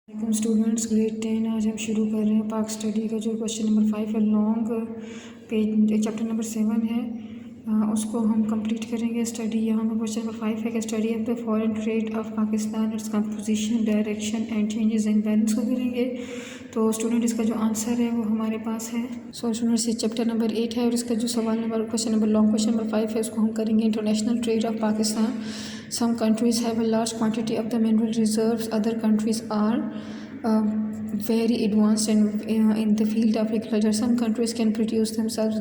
Welcome students, grade 10। आज हम शुरू कर रहे हैं पाक स्टडी का जो क्वेश्चन नंबर 5 है, लॉन्ग पेज चैप्टर नंबर 7 है, उसको हम कंप्लीट करेंगे स्टडी। यहाँ पर क्वेश्चन नंबर 5 है कि study of the foreign trade off Pakistan, its composition, direction and changes in balance को करेंगे। तो स्टूडेंट इसका जो आंसर है वो हमारे पास है। सो स्टूडेंट्स, ये चैप्टर नंबर 8 है और इसका जो सवाल नंबर लॉन्ग क्वेश्चन नंबर 5 है उसको हम करेंगे। International trade off Pakistan, some countries have a large quantity of the mineral reserves, other countries are very advanced in the field of agriculture. Some countries can produce themselves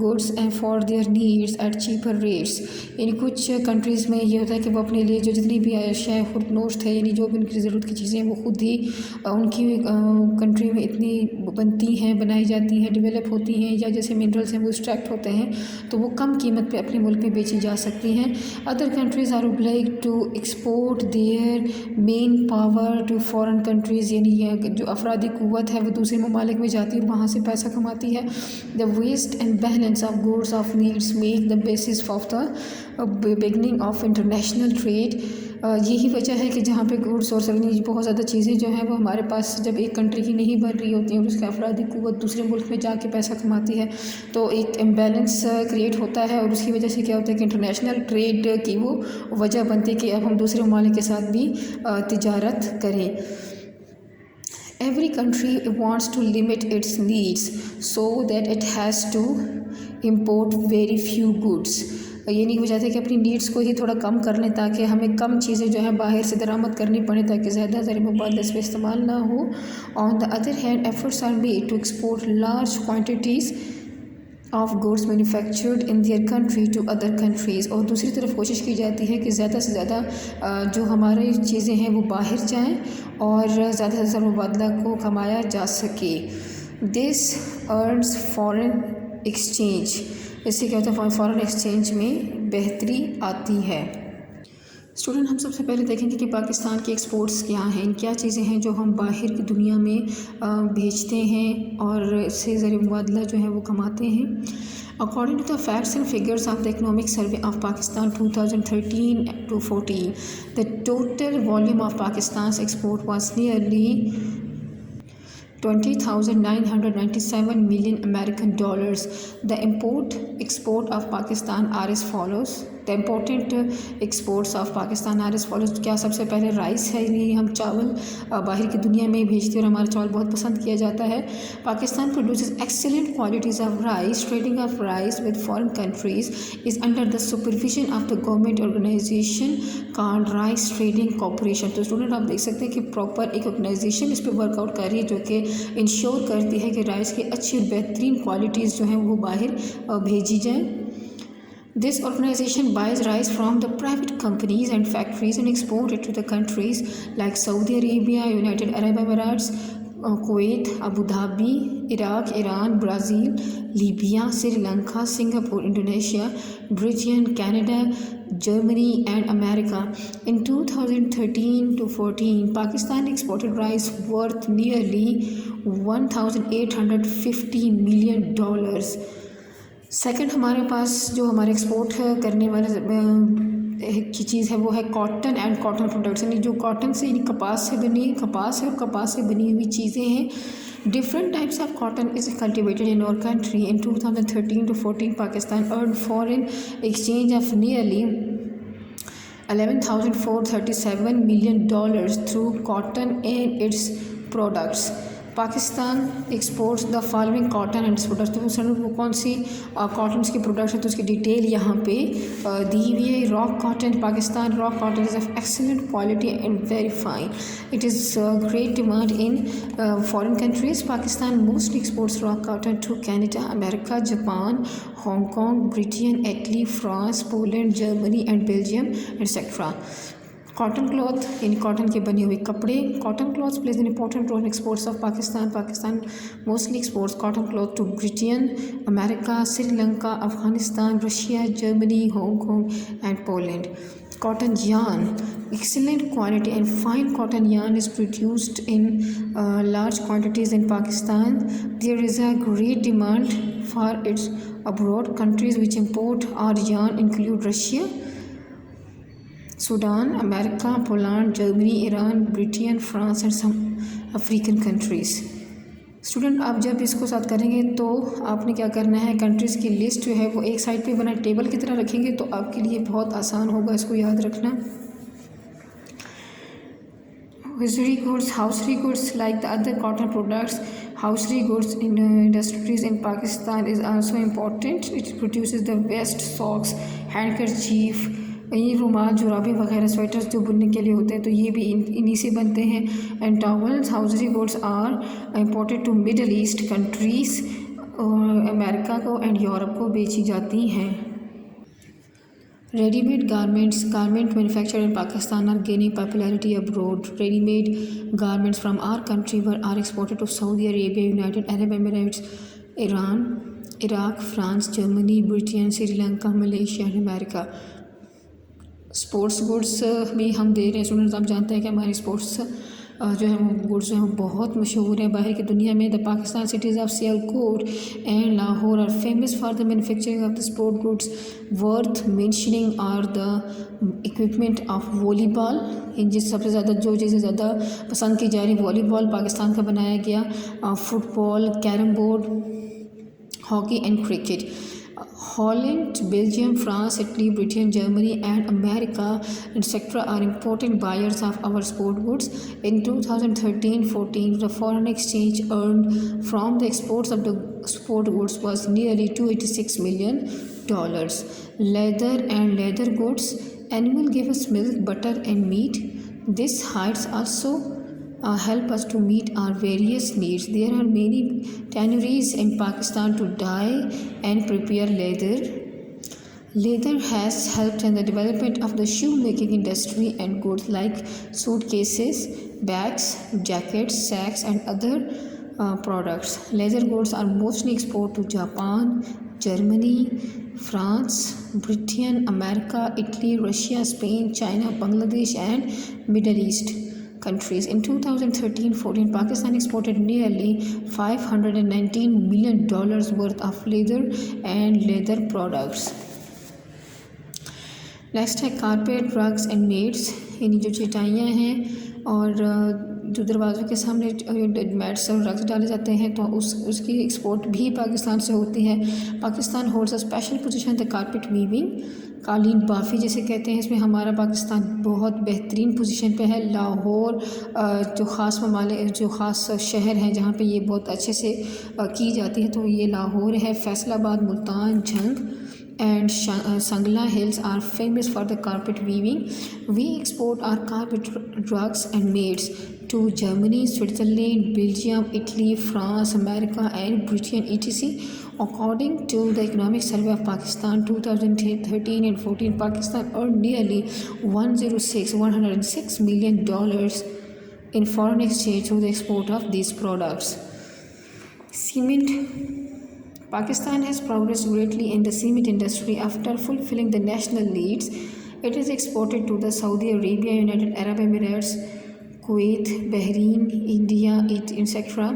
goods and for their needs at cheaper rates. यानी कुछ countries में ये होता है कि वो अपने लिए जो जितनी भी अशिया खुद नोश्त है, यानी जो भी उनकी ज़रूरत की चीज़ें वो खुद ही उनकी कंट्री में इतनी बनती हैं, बनाई जाती हैं, डेवलप होती हैं, या जैसे मिनरल्स हैं वो एक्सट्रैक्ट होते हैं तो वो कम कीमत पे अपने मुल्क में बेची जा सकती हैं। Other countries are obliged to export their manpower to foreign countries, यानी जो अफरादी क़ुव्वत है वो दूसरे ममालिक में जाती है और वहाँ से पैसा कमाती है। The west and balance of goods of needs make the basis of the beginning of international trade. यही वजह है कि जहाँ पे गुड्स और सर्विस बहुत ज़्यादा चीज़ें जो हैं वो हमारे पास जब एक कंट्री की नहीं बन रही होती हैं और उसके अफरादी क़ुव्वत दूसरे मुल्क में जाके पैसा कमाती है तो एक इम्बैलेंस क्रिएट होता है और उसकी वजह से क्या होता है कि इंटरनेशनल ट्रेड की वो वजह बनती है कि अब हम दूसरे ममालिक के साथ भी तिजारत करें। Every country wants to limit its needs so that it has to import very few goods. यानी की वजह है कि अपनी नीड्स को ही थोड़ा कम कर लें ताकि हमें कम चीज़ें जो हैं बाहर से दरामद करनी पड़े ताकि ज़्यादा ज़र मुबादला इस पर इस्तेमाल ना हो। On the other hand efforts are made to export large quantities of goods manufactured in their country to other countries. और दूसरी तरफ कोशिश की जाती है कि ज़्यादा से ज़्यादा जो हमारी चीज़ें हैं वो बाहर जाएं और ज़्यादा से ज़्यादा मुबादला को कमाया जा सके। दिस अर्न्स फॉरेन एक्सचेंज, इससे क्या होता है फॉरेन एक्सचेंज में बेहतरी आती है। स्टूडेंट, हम सबसे पहले देखेंगे कि पाकिस्तान के एक्सपोर्ट्स क्या हैं, क्या चीज़ें हैं जो हम बाहर की दुनिया में भेजते हैं और इससे ज़रिए मुबादला जो है वो कमाते हैं। According to the facts and figures of the economic survey of Pakistan 2013-14, the total volume of Pakistan export was nearly $20,997 million American dollars. The import-export of Pakistan are as follows. The important exports of Pakistan are as follows. क्या सबसे पहले rice है, यानी हम चावल बाहर की दुनिया में भेजते हैं और हमारा चावल बहुत पसंद किया जाता है। Pakistan produces excellent qualities of rice. Trading of rice with foreign countries is under the supervision of the government organization called Rice Trading Corporation. तो स्टूडेंट आप देख सकते हैं कि प्रॉपर एक ऑर्गेनाइजेशन इस पर वर्कआउट कर रही है जो कि इंश्योर करती है कि राइस की अच्छी और बेहतरीन क्वालिटीज़ जो हैं वो बाहर भेजी जाएँ। This organization buys rice from the private companies and factories and export it to the countries like Saudi Arabia, United Arab Emirates, Kuwait, Abu Dhabi, Iraq, Iran, Brazil, Libya, Sri Lanka, Singapore, Indonesia, Britain, Canada, Germany and America. In 2013-14, Pakistan exported rice worth nearly $1,850 million. Second हमारे पास जो हमारे export करने वाले की चीज़ है वो है cotton and cotton products, यानी जो कॉटन से यानी कपास है और कपास से बनी हुई चीज़ें हैं। Different types of cotton is cultivated in our country. In 2013-14, Pakistan earned foreign exchange of nearly $11,437 million through cotton and its products. Pakistan exports the following cotton and products. तो सर वो कौन सी कॉटन की प्रोडक्ट्स है तो उसकी detail यहाँ पे दी हुई है। Raw cotton, Pakistan raw cotton is of excellent quality and very fine. It is great demand in foreign countries. Pakistan mostly exports raw cotton to Canada, America, Japan, Hong Kong, Britain, Italy, France, Poland, Germany and Belgium etcetera. Cotton cloth यानी cotton के बने हुए कपड़े। Cotton cloth plays an important role in exports of Pakistan. Pakistan mostly exports cotton cloth to Britain, America, Sri Lanka, Afghanistan, Russia, Germany, Hong Kong and Poland. Cotton yarn, excellent quality and fine cotton yarn is produced in large quantities in Pakistan. There is a great demand for its abroad. Countries which import our yarn include Russia, Sudan, America, Poland, Germany, Iran, Britain, France and some African countries. Student आप जब इसको साथ करेंगे तो आपने क्या करना है, कंट्रीज़ की लिस्ट जो है वो एक साइड पे बना टेबल की तरह रखेंगे तो आपके लिए बहुत आसान होगा इसको याद रखना. Hosiery goods, housery goods like the other cotton products, housery goods in industries in Pakistan is also important. It produces the best socks, handkerchief, ये रुमाल, जुराबे वगैरह, स्वेटर्स जो बुनने के लिए होते हैं तो ये भी इन्हीं से बनते हैं. And towels, hosiery goods are imported to middle east countries, America को एंड यूरोप को बेची जाती हैं. Ready-made garments, garment manufactured in Pakistan are gaining popularity abroad. Ready-made garments from our country are exported to Saudi Arabia, United Arab Emirates, Iran, Iraq, France, Germany, Britain, Sri Lanka, Malaysia and America. Sports goods भी हम दे रहे हैं. Students आप जानते हैं कि हमारी sports जो है वो गुड्स हैं वो बहुत मशहूर है बाहर की दुनिया में. The Pakistan cities of Sialkot and Lahore are famous for the manufacturing of the sport goods. Worth mentioning are the equipment of volleyball. इन जिस सबसे ज़्यादा जो चीज़ें ज़्यादा पसंद की जा रही, वॉलीबॉल पाकिस्तान का बनाया गया, football, carrom board, hockey and cricket. Holland, Belgium, France, Italy, Britain, Germany and America etc. are important buyers of our sport goods. In 2013-14, the foreign exchange earned from the exports of the sport goods was nearly $286 million. Leather and leather goods. Animal give us milk, butter and meat. This hides also help us to meet our various needs. There are many tanneries in Pakistan to dye and prepare leather. Leather has helped in the development of the shoemaking industry and goods like suitcases, bags, jackets, sacks and other products. Leather goods are mostly exported to Japan, Germany, France, Britain, America, Italy, Russia, Spain, China, Bangladesh and Middle East countries. In 2013-14, Pakistan exported nearly $519 million worth of leather and leather products. Next है carpet, rugs and mats. यानी जो चटाइयाँ हैं और जो दरवाज़ों के सामने mats और rugs डाले जाते हैं तो उसकी एक्सपोर्ट भी पाकिस्तान से होती है. Pakistan holds a special position the carpet weaving. कालीन बाफ़ी जिसे कहते हैं, इसमें हमारा पाकिस्तान बहुत बेहतरीन पोजीशन पे है. लाहौर जो ख़ास शहर हैं जहाँ पे ये बहुत अच्छे से की जाती है तो ये लाहौर है. Faisalabad, Multan, Jhang and Sangla Hills are famous for the carpet weaving. We export our carpet rugs and mats to Germany, Switzerland, Belgium, Italy, France, America and Britain etc. According to the Economic Survey of Pakistan 2013 and 14, Pakistan earned nearly $106 million in foreign exchange through the export of these products. Cement. Pakistan has progressed greatly in the cement industry after fulfilling the national needs. It is exported to the Saudi Arabia, United Arab Emirates, Kuwait, Bahrain, India, etc.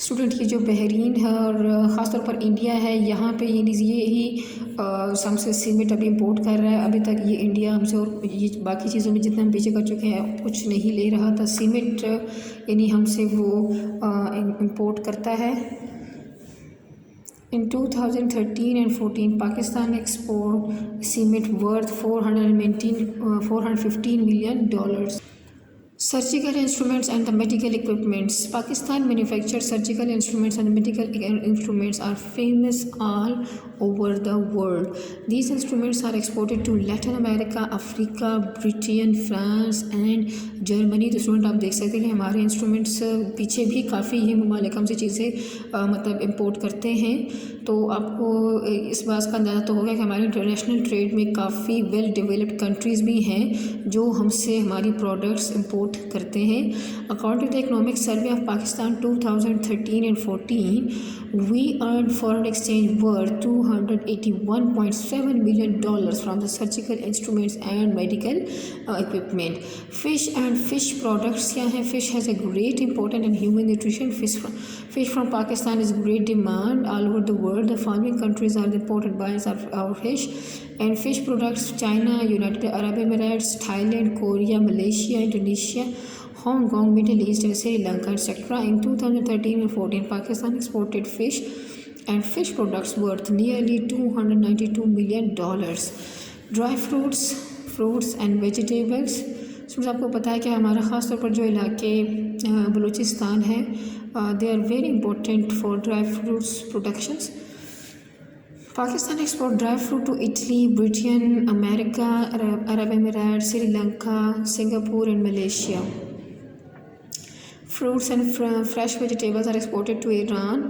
Student ये जो Bahrain है और ख़ासतौर पर India है, यहाँ पे ये ही हमसे सीमेंट अभी इंपोर्ट कर रहा है. अभी तक ये इंडिया हमसे और ये बाकी चीज़ों में जितना हम पीछे कर चुके हैं कुछ नहीं ले रहा था. सीमेंट यानी हमसे वो इंपोर्ट करता है. In 2013 and 14, Pakistan export cement worth $415 million. Surgical instruments and the medical equipments. Pakistan manufactures surgical instruments and medical instruments are famous all over the world. These instruments are exported to Latin America, Africa, Britain, France and Germany. तो student आप देख सकते हैं कि हमारे instruments पीछे भी काफ़ी ही ममालिक हमसे चीज़ें मतलब इम्पोर्ट करते हैं. तो आपको इस बात का अंदाज़ा तो होगा कि हमारी इंटरनेशनल ट्रेड में काफ़ी वेल डेवलप्ड कंट्रीज़ भी हैं जो हमसे हमारी प्रोडक्ट्स इंपोर्ट करते हैं. According to the economic survey of Pakistan 2013 and 14, we earned foreign exchange worth $281.7 million from the surgical instruments and medical equipment. Fish and fish products क्या हैं? Fish has a great importance in human nutrition. Fish from Pakistan is great demand all over the world. The following countries are the important buyers of our fish: and fish products China, United Arab Emirates, Thailand, Korea, Malaysia, Indonesia, Hong Kong, middle east and Sri Lanka etcetera. In 2013 and 14, Pakistan exported fish and fish products worth nearly $292 million. Dry fruits and vegetables. Students आपको पता है कि हमारा ख़ास तौर पर जो इलाके बलूचिस्तान है they are very important for dry fruits productions. Pakistan export dry fruit to Italy, Britain, America, Arab Emirate, Sri Lanka, Singapore and Malaysia. Fruits and fresh vegetables are exported to Iran,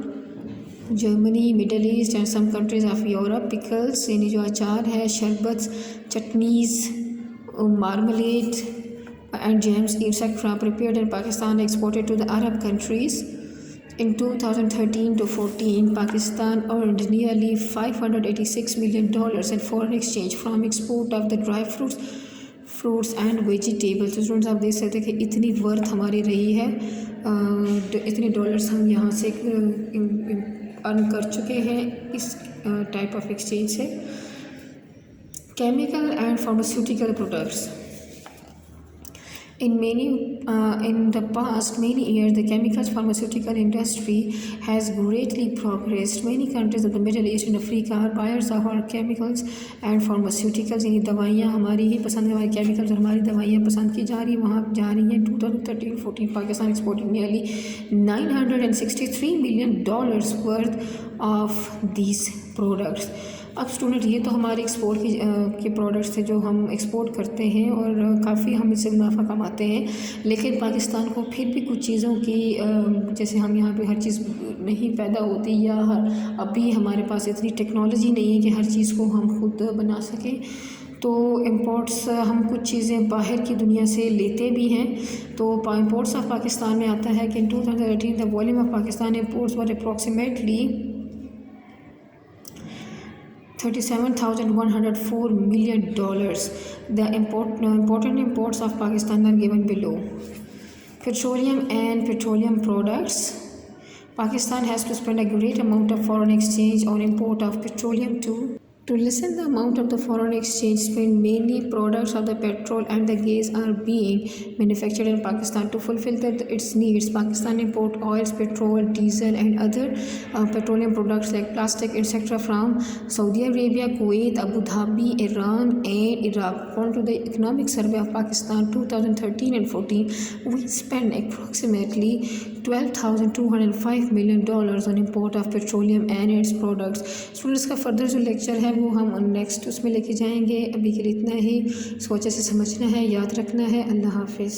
Germany, Middle East and some countries of Europe. Pickles यानी जो अचार है, शरबत, chutneys, marmalade and jams etc. prepared in Pakistan exported to the Arab countries. In 2013 to 14, Pakistan earned nearly $586 million in foreign exchange from export of the dry fruits and vegetables. तो students आप देख सकते हैं कि इतनी worth हमारी रही है, इतने डॉलर्स हम यहाँ से अर्न कर चुके हैं इस टाइप ऑफ एक्सचेंज से. Chemical and pharmaceutical products. In the past many years, the chemicals pharmaceutical industry has greatly progressed. Many countries of the Middle East and Africa are buyers of our chemicals and pharmaceuticals. यानी दवाइयाँ हमारी ही पसंद, हमारे chemicals और हमारी दवाइयाँ पसंद की जा रही, वहाँ जा रही हैं. 2013-14 Pakistan exporting nearly $963 million worth of these products. अब स्टूडेंट ये तो हमारे एक्सपोर्ट के प्रोडक्ट्स थे जो हम एक्सपोर्ट करते हैं और काफ़ी हम इससे मुनाफा कमाते हैं. लेकिन पाकिस्तान को फिर भी कुछ चीज़ों की जैसे हम यहाँ पे हर चीज़ नहीं पैदा होती या अभी हमारे पास इतनी टेक्नोलॉजी नहीं है कि हर चीज़ को हम खुद बना सकें. तो इम्पोर्ट्स हम कुछ चीज़ें बाहर की दुनिया से लेते भी हैं. तो इम्पोर्ट्स ऑफ पाकिस्तान में आता है कि इन 2018 the volume of Pakistan imports were approximately $37,104 million. The important imports of Pakistan are given below. Petroleum and petroleum products. Pakistan has to spend a great amount of foreign exchange on import of petroleum to lessen the amount of the foreign exchange spent. Many products of the petrol and the gas are being manufactured in Pakistan to fulfill its needs. Pakistan import oils, petrol, diesel and other petroleum products like plastic etc. from Saudi Arabia, Kuwait, Abu Dhabi, Iran and Iraq. According to the Economic Survey of Pakistan 2013 and 14, we spend approximately $12,205 million on import of petroleum and its products. Students का further जो lecture है वो हम next उसमें लेके जाएंगे. अभी के लिए इतना ही. इसको अच्छे से समझना है, याद रखना है. अल्लाह हाफिज़.